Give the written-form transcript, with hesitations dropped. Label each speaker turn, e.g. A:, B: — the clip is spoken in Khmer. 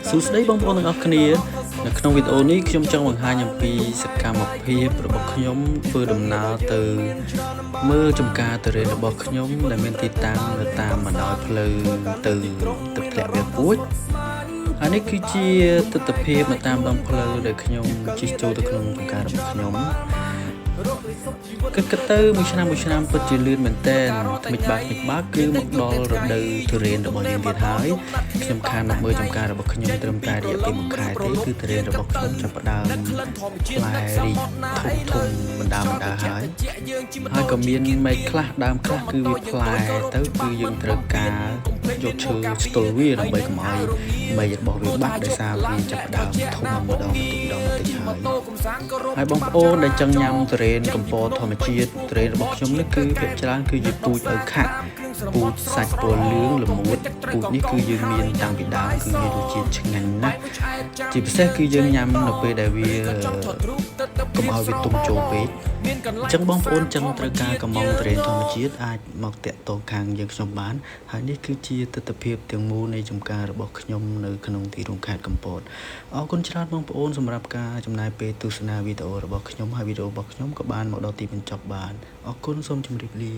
A: សួស្តីបងប្អូនទាំងអស់គ្នានៅក្នុងវីដេអូនេះខ្ញុំចង់បង្ហាញអំពីសកម្មភាពរបស់ខ្ញុំធ្វើដំណើរទៅមើលចំការទុរេនរបស់ខ្ញុំដែលមានទីតាំងនៅតាមបណ្ដោយផ្លូវទៅទឹកធ្លាក់វាលពួចហើយនេះគឺជាទស្សនវិជ្ជានៅតាមដងផ្លូវដែលខ្ញុំជិះចូលទៅក្នុងចំការរបស់ខ្ញុំគិតទៅមួយឆ្នាំពិតជាលឿនមែនតើថ្មិចបាក់គឺមកដល់រដូវទុរេនរបស់យើងទៀតហើយខ្ញុំខានមកមើលចំការរបស់ខ្ញុំត្រឹមតែរយៈពេល1ខែទេគឺទុរេនរបស់ខ្ញុំចាប់ផ្ដើមផ្លែរីកធំបណ្ដាហើយក៏មានមែកខ្លះដើមខ្លះគឺវាផ្លែទៅគឺយើងត្រូវការយកឈើស្ទល់វាដើម្បីកុំឲ្យមែករបស់វាបាក់ដោយសារវាចាប់ផ្ដើមធំម្ដងបន្តិចហើយបងប្អូនដែលចង់ញ៉ាំទុរេនកំពតធម្មជាតិទុរេនរបស់ខ្ញុំនេះគឺភាគច្រើនគឺជាពូជឪខាក់ពូជសាច់ពណ៌លឿងល្មួតពូជនេះគឺយើងមានតាំងពីដើមគឺមានរសជាតិឆ្ងាញ់ណាស់ជាពិសេសគឺយើងញ៉ាំនៅពេលដែលវាកុំឲ្យវាទុំចូលពេកអញ្ចឹងបងប្អូនចឹងត្រូវការកំងទុរេនធម្មជាតិអាចមកតាក់ទងខាងយើងខ្ញុំបានហើយនេះគឺជាទស្សនវិជ្ជាទាំងមូលនៃចំការរបស់ខ្ញុំនៅក្នុងទីរួមខេត្តកំពតអរគុណច្រើនបងប្អូនសម្រាប់ការចំណាយពេលទស្សនាវីដេអូរបស់ខ្ញុំហើយវីដេអូរបស់ខ្ញុំក៏បានមកដល់ទីបញ្ចប់បានអរគុណសូមជម្រាបលា